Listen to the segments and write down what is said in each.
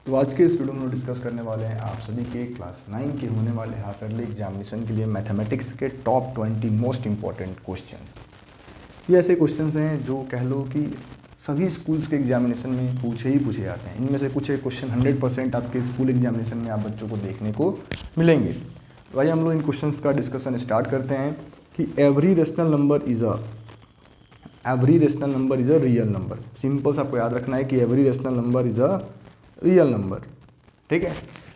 तो आज के इस वीडियो में डिस्कस करने वाले हैं आप सभी के क्लास 9 के होने वाले हाफ ईयरली एग्जामिनेशन के लिए मैथमेटिक्स के टॉप 20 मोस्ट इंपॉर्टेंट क्वेश्चंस। ये ऐसे क्वेश्चंस हैं जो कह लो कि सभी स्कूल्स के एग्जामिनेशन में पूछे ही पूछे जाते हैं। इनमें से कुछ एक क्वेश्चन 100% आपके स्कूल एग्जामिनेशन में आप बच्चों को देखने को मिलेंगे। तो आइए हम लोग इन क्वेश्चंस का डिस्कशन स्टार्ट करते हैं कि every rational number is a real number. Simple सा आपको याद रखना है कि every rational number is a real number. ठीक है।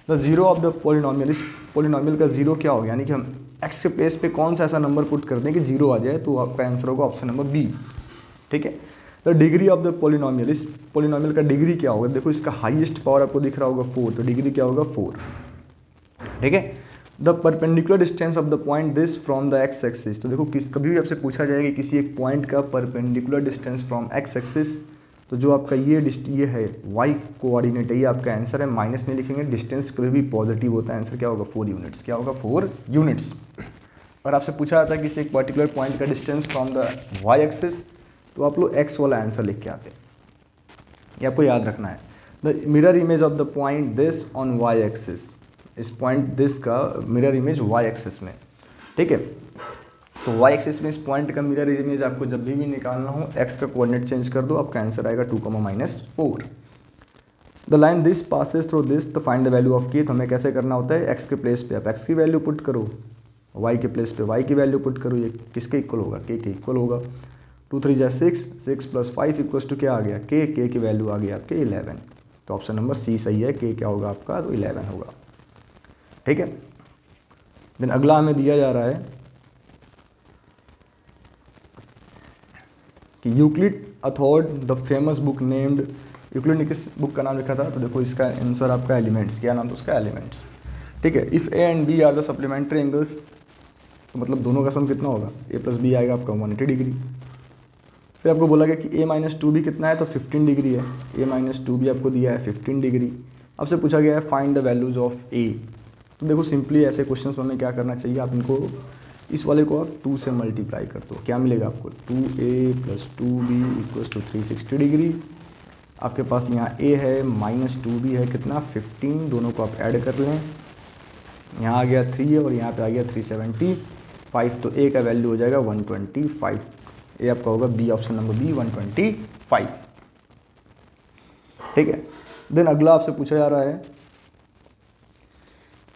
The zero of the polynomial, इस पॉलिनॉमियल का जीरो क्या होगा, यानी कि हम एक्स के प्लेस पे कौन सा ऐसा नंबर पुट कर दें कि जीरो आ जाए, तो आपका आंसर होगा ऑप्शन नंबर बी। ठीक है। The degree of the polynomial, इस पॉलिनॉमियल का डिग्री क्या होगा। देखो इसका हाईएस्ट पावर आपको दिख रहा होगा 4, तो डिग्री क्या होगा 4। ठीक है। The perpendicular distance of the point this from the x axis, तो देखो कभी भी आपसे पूछा जाएगा कि किसी एक पॉइंट का perpendicular distance from x axis, तो जो आपका ये है वाई कोऑर्डिनेट है, ये आपका आंसर है। माइनस नहीं लिखेंगे, डिस्टेंस कभी भी पॉजिटिव होता है, आंसर क्या होगा 4 यूनिट्स। क्या होगा 4 यूनिट्स। और आपसे पूछा जाता है कि किसी एक पर्टिकुलर पॉइंट का distance from the y axis, तो आप लोग एक्स वाला आंसर लिख के आते हैं, ये आपको याद रखना है। The mirror image of the point this on y axis, इस पॉइंट दिस का मिरर इमेज वाई एक्सिस में। ठीक है। तो वाई एक्सिस में इस पॉइंट का मिरर इमेज आपको जब भी निकालना हो, एक्स का कोऑर्डिनेट चेंज कर दो, आपका आंसर आएगा 2, the line this passes through this, तो फाइंड द वैल्यू ऑफ के। तो हमें कैसे करना होता है, एक्स के प्लेस पे आप एक्स की वैल्यू पुट करो, वाई के प्लेस पे वाई की वैल्यू पुट करो। ये किसके इक्वल होगा, के इक्वल होगा। 2 3 जा 6, 6 + 5 इक्वल्स टू क्या आ गया, के की वैल्यू आ गई आपके 11। तो ऑप्शन नंबर सी सही है, के क्या होगा आपका, तो 11 होगा। ठीक है। देन अगला हमें दिया जा रहा है कि Euclid authored the famous book named, Euclid ने किस बुक का नाम लिखा था, तो देखो इसका आंसर आपका एलिमेंट्स, क्या नाम था उसका, एलिमेंट्स। ठीक है। If A and B are the supplementary angles, तो मतलब दोनों का सम कितना होगा, a + b आएगा आपका 180 डिग्री। फिर आपको बोला गया कि a - 2b कितना है, तो 15 डिग्री है। a - 2b आपको दिया है 15 डिग्री। आपसे पूछा गया है find the values of a। तो देखो सिंपली ऐसे क्वेश्चन में क्या करना चाहिए, आप इनको इस वाले को आप 2 से मल्टीप्लाई कर दो, क्या मिलेगा आपको 2a + 2b = 360 डिग्री। आपके पास यहाँ a है, -2b है कितना 15, दोनों को आप ऐड कर लें, यहाँ आ गया 3 और यहाँ पे आ गया 375, तो a का वैल्यू हो जाएगा 125। ये आपका होगा बी, ऑप्शन नंबर बी 125। ठीक है। देन अगला आपसे पूछा जा रहा है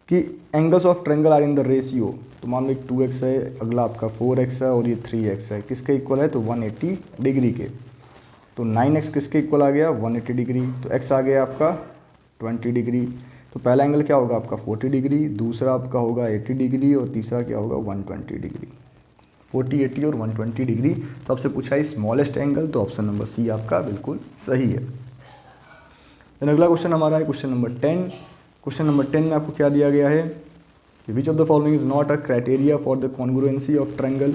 कि angles of triangle are in the ratio. तो मान लो एक 2x है, अगला आपका 4x है और ये 3x है, किसके इक्वल है, तो 180 डिग्री के। तो 9x किसके इक्वल आ गया, 180 डिग्री। तो x आ गया आपका 20 डिग्री। तो पहला एंगल क्या होगा आपका 40 डिग्री, दूसरा आपका होगा 80 डिग्री और तीसरा क्या होगा 120 डिग्री। 40, 80 और 120 डिग्री। तो आपसे पूछा है स्मॉलेस्ट एंगल, तो ऑप्शन नंबर सी आपका बिल्कुल सही है। देन अगला क्वेश्चन हमारा है क्वेश्चन नंबर 10। क्वेश्चन नंबर 10 में आपको क्या दिया गया है कि which of the following is not a criteria for the congruency of triangle.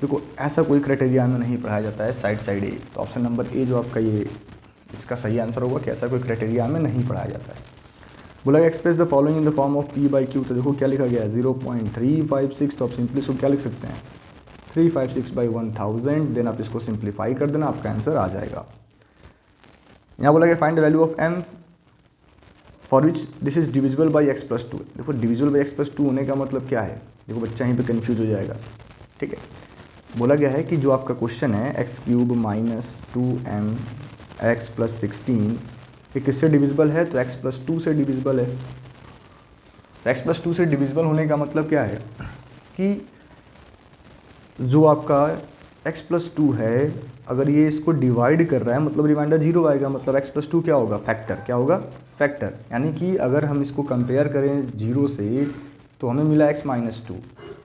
देखो ऐसा कोई क्राइटेरिया में नहीं पढ़ाया जाता है साइड ए। तो ऑप्शन नंबर ए जो आपका ये इसका सही आंसर होगा कि ऐसा कोई क्राइटेरिया में नहीं पढ़ाया जाता है। बोला express the following in the form of p/q। तो देखो क्या लिखा गया है 0.356। तो आप सिंपली इसको क्या लिख सकते हैं 356/1000। देन आप इसको सिंप्लीफाई कर देना, आपका आंसर आ जाएगा। यहाँ बोला गया find the value of m for which this is divisible by x + 2। देखो डिविजिबल बाई x + 2 होने का मतलब क्या है, देखो बच्चा यहीं पे कंफ्यूज हो जाएगा। ठीक है। बोला गया है कि जो आपका क्वेश्चन है x³ - 2mx + 16, ये किससे डिविजिबल है, तो x + 2 से डिविजिबल है। तो x + 2 से डिविजिबल होने का मतलब क्या है कि जो आपका x + 2 है, अगर ये इसको डिवाइड कर रहा है मतलब रिमाइंडर 0 आएगा, मतलब x + 2 क्या होगा, फैक्टर। क्या होगा, फैक्टर। यानी कि अगर हम इसको कंपेयर करें 0 से, तो हमें मिला x - 2।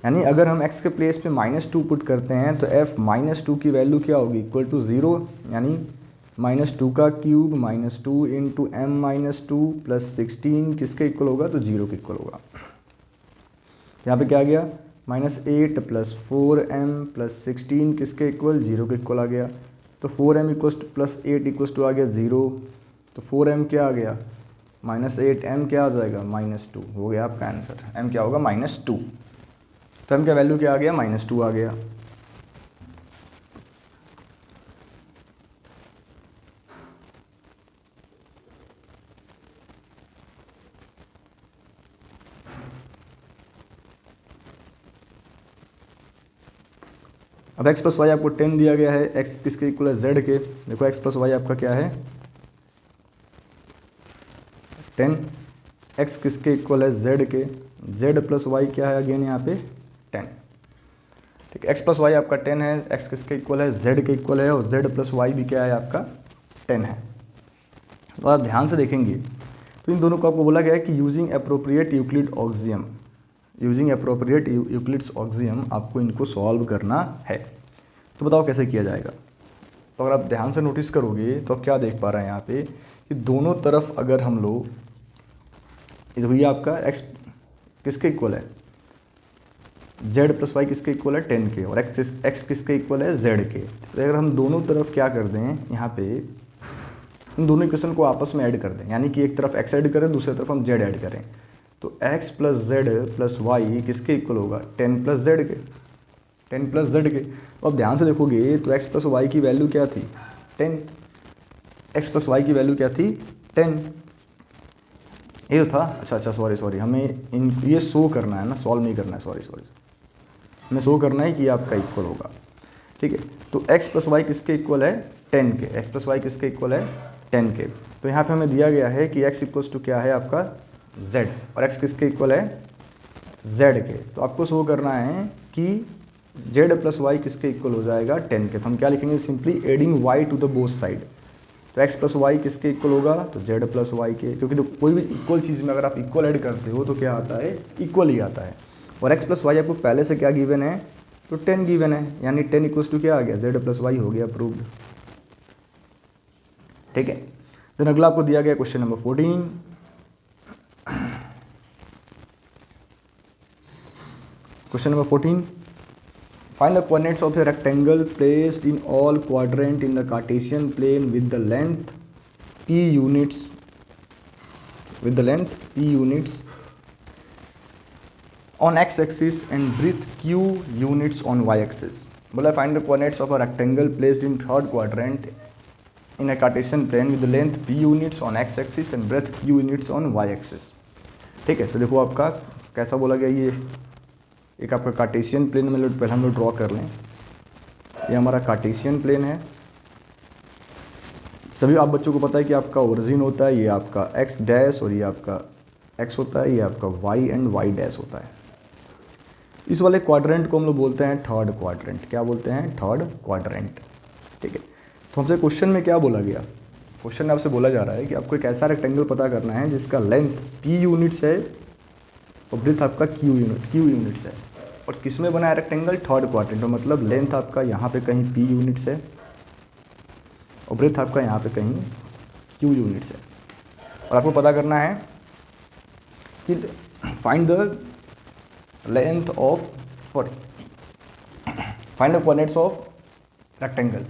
यानी अगर हम x के प्लेस पे -2 पुट करते हैं, तो f - 2 की वैल्यू क्या होगी, इक्वल टू 0। यानी -2 का क्यूब -2 × m - 2 + 16 किसके इक्वल होगा, तो 0 के इक्वल होगा। यहाँ पे क्या आ गया -8 + 4m + 16 किसके इक्वल, 0 के इक्वल आ गया। तो 4m + 8 = आ गया 0। तो 4m क्या आ गया -8m क्या आ जाएगा -2, हो गया आपका आंसर। m क्या होगा -2। तो m का वैल्यू क्या आ गया -2 आ गया। अब x प्लस वाई आपको 10 दिया गया है, x किसके इक्वल है z के। देखो x प्लस वाई आपका क्या है 10, x किसके इक्वल है z के, z प्लस वाई क्या है अगेन यहाँ पे 10। ठीक है, x प्लस वाई आपका 10 है, x किसके इक्वल है z के इक्वल है, और z प्लस वाई भी क्या है आपका 10 है। तो आप ध्यान से देखेंगे तो इन दोनों को आपको बोला गया है कि using appropriate Euclid axiom, using appropriate Euclid's axiom आपको इनको सॉल्व करना है। तो बताओ कैसे किया जाएगा। तो अगर आप ध्यान से नोटिस करोगे तो आप क्या देख पा रहे हैं यहाँ पे कि दोनों तरफ अगर हम लोग, देखो ये आपका x किसके इक्वल है z प्लस वाई किसके इक्वल है 10 के, और x किसके इक्वल है z के। तो अगर हम दोनों तरफ क्या कर दें यहाँ पे, इन दोनों इक्वेशन को आपस में ऐड कर दें, यानी कि एक तरफ x ऐड करें दूसरी तरफ हम z ऐड करें, तो x plus z plus y किसके इक्वल होगा 10 प्लस जेड के, 10 प्लस जेड के। तो अब ध्यान से देखोगे तो x प्लस वाई की वैल्यू क्या थी 10, x प्लस वाई की वैल्यू क्या थी 10, ये तो था। अच्छा सॉरी हमें इन ये शो करना है ना, सॉल्व नहीं करना है, सॉरी हमें शो करना है कि ये आपका इक्वल होगा। ठीक है, तो x प्लस वाई किसके इक्वल है 10 के, x प्लस वाई किसके इक्वल है 10 के। तो यहाँ पे हमें दिया गया है कि x इक्वल्स टू क्या है आपका z, और x किसके इक्वल है z के। तो आपको शो करना है कि z प्लस वाई किसके इक्वल हो जाएगा 10 के। तो हम क्या लिखेंगे, simply adding y to the both side. तो x प्लस वाई किसके इक्वल होगा, तो z प्लस वाई के, क्योंकि तो कोई भी इक्वल चीज़ में अगर आप इक्वल ऐड करते हो तो क्या आता है इक्वल ही आता है। और x प्लस वाई आपको पहले से क्या गिवन है, तो 10 गिवन है, यानी 10 इक्वल्स टू क्या आ गया z प्लस वाई हो गया अप्रूव्ड। ठीक है, देन अगला आपको दिया गया question number 14। Question number 14, find the coordinates of a rectangle placed in all quadrant in the Cartesian plane with the length p units on x-axis and breadth q units on y-axis। बोला find the coordinates of a rectangle placed in third quadrant in a Cartesian plane with the length p units on x-axis and breadth q units on y-axis। ठीक है, तो देखो आपका कैसा बोला गया, ये एक आपका कार्टेशियन प्लेन में पहले हम लोग ड्रॉ कर लें। ये हमारा कार्टेशियन प्लेन है। सभी आप बच्चों को पता है कि आपका ओरिजिन होता है ये आपका x डैश, और ये आपका x होता है, ये आपका y एंड y डैश होता है। इस वाले क्वाड्रेंट को हम लोग बोलते हैं थर्ड क्वाड्रेंट। क्या बोलते हैं, थर्ड क्वाड्रेंट। ठीक है, तो हमसे क्वेश्चन में क्या बोला गया, क्वेश्चन में आपसे बोला जा रहा है कि आपको एक ऐसा रेक्टेंगल पता करना है जिसका लेंथ p यूनिट्स है और ब्रेथ आपका q यूनिट्स है, और किस में बना है रेक्टेंगल, थर्ड क्वाड्रेंट। मतलब लेंथ आपका यहाँ पे कहीं p यूनिट्स है और ब्रेथ आपका यहाँ पे कहीं q यूनिट्स है, और आपको पता करना है कि find the length of find the coordinates of rectangle.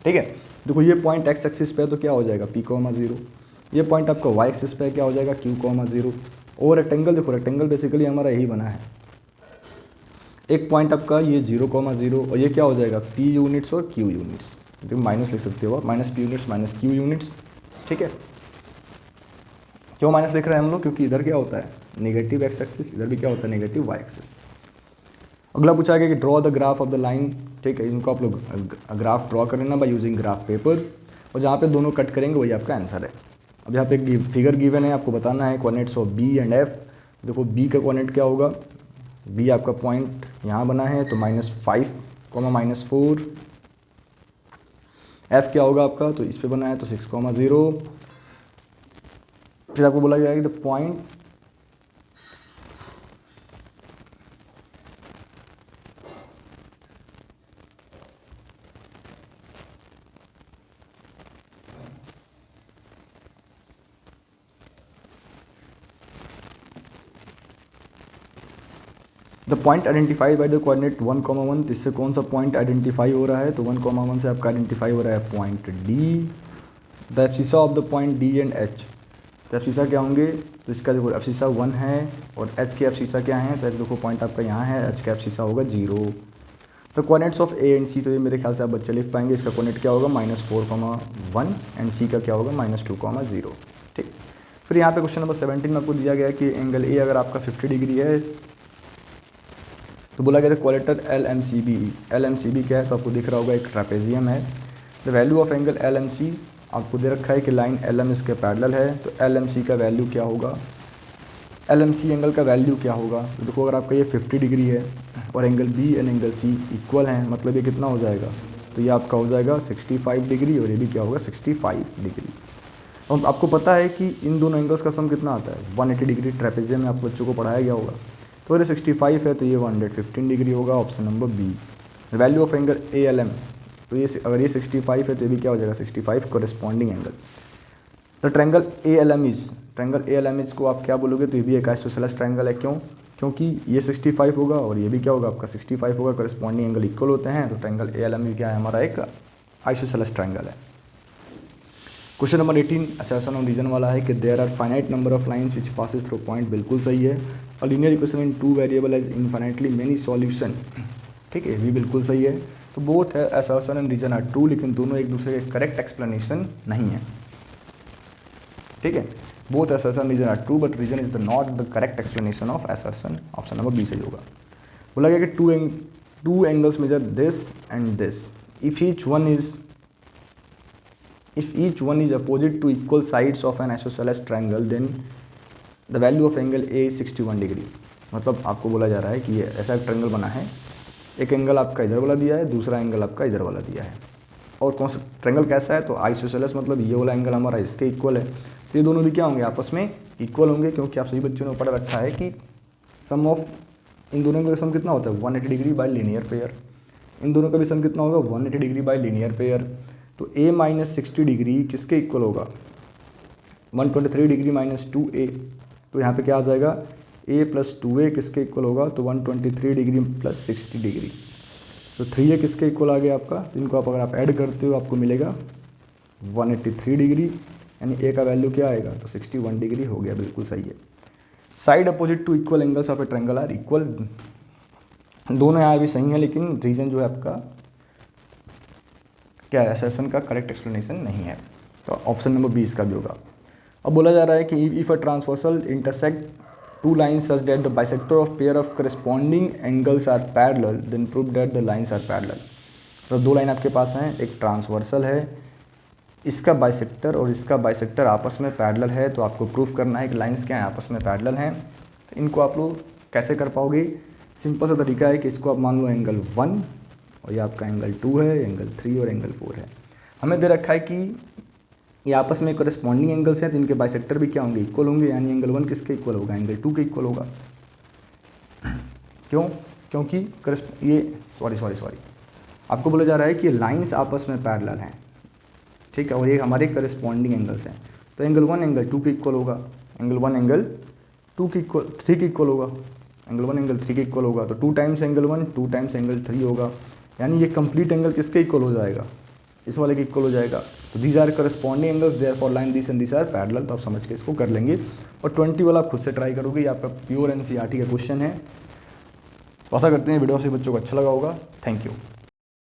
ठीक है, देखो ये पॉइंट x एक्सिस पे है तो क्या हो जाएगा p, 0। ये पॉइंट आपका y एक्सिस पे क्या हो जाएगा q, 0। और रेक्टेंगल देखो, रेक्टेंगल बेसिकली हमारा यही बना है, एक पॉइंट आपका ये 0, 0, और ये क्या हो जाएगा p यूनिट्स और q यूनिट्स। तो माइनस लिख सकते हो, minus p units minus q units. ठीक है, क्यों माइनस लिख रहे हैं हम लोग, क्योंकि इधर क्या होता है नेगेटिव x एक्सिस, इधर भी क्या होता है नेगेटिव y एक्सिस। अगला पूछा गया कि draw the graph of the line. ठीक है, इनको आप लोग ग्राफ ड्रॉ कर लेना बाय यूजिंग ग्राफ पेपर, और जहाँ पे दोनों कट करेंगे वही आपका आंसर है। अब यहाँ पे एक फिगर गिवन है, आपको बताना है coordinates of b and f। देखो b का कोऑर्डिनेट क्या होगा, b आपका पॉइंट यहाँ बना है तो -5, -4। f क्या होगा आपका, तो इस पे बना है तो 6, 0। फिर आपको बोला गया है कि the point the point identify by the coordinate 1, 1। इससे कौन सा पॉइंट आइडेंटिफाई हो रहा है, तो 1, 1 से आपका आइडेंटिफाई हो रहा है point D. The abscissa of the point D and H. तो एब्सिसा क्या होंगे, तो इसका देखो एब्सिसा 1 है और एच के एब्सिसा क्या है, तो देखो पॉइंट आपका यहाँ है, एच का एब्सिसा होगा 0। The coordinates of A and C, तो ये मेरे ख्याल से आप बच्चे लिख पाएंगे। इसका कोऑर्डिनेट क्या होगा -4, 1 एंड सी का क्या होगा -2, 0। ठीक, फिर यहाँ पे क्वेश्चन नंबर 17 में आपको दिया गया है कि एंगल ए अगर आपका 50 डिग्री है तो बोला गया था क्वालिटर LMCB क्या है, तो आपको दिख रहा होगा एक ट्रेपेजियम है। The value of angle LMC आपको दे रखा है कि लाइन LM इसके पैरेलल है, तो LMC का वैल्यू क्या होगा, LMC एंगल का वैल्यू क्या होगा। तो देखो अगर आपका ये 50 डिग्री है और angle B and angle C equal हैं, मतलब ये कितना हो जाएगा, तो ये आपका हो जाएगा 65 डिग्री और ये भी क्या होगा 65 डिग्री। और आपको पता है कि इन दोनों एंगल्स का सम कितना आता है 180 डिग्री, ट्रेपेजियम में आप बच्चों को पढ़ाया गया होगा। तो अगर 65 है तो ये 115 डिग्री होगा, option number B. Value of angle ALM, तो ये अगर ये 65 है तो ये भी क्या हो जाएगा 65 corresponding angle. The triangle ALM is को आप क्या बोलोगे, तो ये भी एक आइसोसेलेस ट्रायंगल है। क्यों, क्योंकि ये 65 होगा और ये भी क्या होगा आपका 65 होगा, कोरिस्पॉन्डिंग एंगल इक्वल होते हैं। तो ट्रायंगल ALM भी क्या है हमारा एक आइसोसेलेस ट्रायंगल है। Question number 18 assertion on reason वाला है कि there are finite number of lines which passes through point, बिल्कुल सही है। और linear equation in 2 variable as infinitely many solution, ठीक है, ये भी बिल्कुल सही है। तो बोथ है assertion and reason are true, लेकिन दोनों एक दूसरे के करेक्ट एक्सप्लेनेशन नहीं है, ठीक है। Both assertion reason are true but reason is the not the correct explanation of assertion, option number B सही होगा। बोला गया कि two angles measure this and this, if each one is opposite to equal sides of an isosceles triangle then the value of angle A is 61 degree. मतलब आपको बोला जा रहा है कि ये ऐसा एक ट्रायंगल बना है, एक एंगल आपका इधर वाला दिया है, दूसरा एंगल आपका इधर वाला दिया है। और कौन सा ट्रायंगल कैसा है, तो आइसोसेलेस, मतलब ये वाला एंगल हमारा इसके इक्वल है। तो ये दोनों भी क्या होंगे आपस में इक्वल होंगे, क्योंकि आप सभी बच्चों ने पढ़ रखा है कि सम ऑफ इन दोनों का सम कितना होता है 180 डिग्री बाय लीनियर पेयर। इन दोनों का भी सम कितना होगा 180 डिग्री बाय लीनियर पेयर। तो A माइनस 60 डिग्री किसके इक्वल होगा 123 डिग्री माइनस 2A, तो यहाँ पे क्या आ जाएगा A प्लस 2A किसके इक्वल होगा, तो 123 डिग्री प्लस 60 डिग्री। तो 3A किसके इक्वल आ गया आपका, तो इनको आप अगर आप ऐड करते हो आपको मिलेगा 183 डिग्री, यानी A का वैल्यू क्या आएगा, तो 61 डिग्री हो गया, बिल्कुल सही है। Side opposite to equal angles of a triangle are equal, दोनों यहाँ भी सही है, लेकिन रीजन जो है आपका क्या है असर्शन का करेक्ट एक्सप्लेनेशन नहीं है, तो ऑप्शन नंबर 20 का भी होगा। अब बोला जा रहा है कि if a transversal intersect two lines such that the bisector of pair of corresponding angles are parallel then prove that the lines are parallel. तो दो लाइन आपके पास हैं, एक ट्रांसवर्सल है, इसका बाइसेक्टर और इसका बाइसेक्टर आपस में पैरेलल है, तो आपको प्रूफ करना है कि लाइन्स क्या हैं आपस में पैरेलल हैं। तो इनको आप लोग कैसे कर पाओगे, सिंपल सा तरीका है कि इसको आप मान लो एंगल 1 और ये आपका एंगल 2 है, एंगल 3 और एंगल 4 है। हमें दे रखा है कि ये आपस में करस्पॉन्डिंग एंगल्स हैं, तो इनके बाइसेक्टर भी क्या होंगे इक्वल होंगे, यानी एंगल 1 किसके इक्वल होगा, एंगल 2 के इक्वल होगा। क्यों, क्योंकि ये सॉरी आपको बोला जा रहा है कि लाइंस आपस में पैरेलल हैं, ठीक है, और ये हमारे करस्पॉन्डिंग एंगल्स हैं। तो एंगल 1 एंगल 2 के इक्वल होगा, एंगल 1 एंगल 2 के इक्वल 3 के इक्वल होगा, एंगल 1 एंगल 3 के इक्वल होगा। तो 2 टाइम्स एंगल 1 2 टाइम्स एंगल 3 होगा, यानी ये कंप्लीट एंगल किसके इक्वल हो जाएगा, इस वाले के इक्वल हो जाएगा। तो these are corresponding angles therefore line this and this are parallel. तो आप समझ के इसको कर लेंगे। और 20 वाला आप खुद से ट्राई करोगे, ये आपका प्योर NCERT का क्वेश्चन है। तो आशा करते हैं वीडियो से बच्चों को अच्छा लगा होगा। Thank you.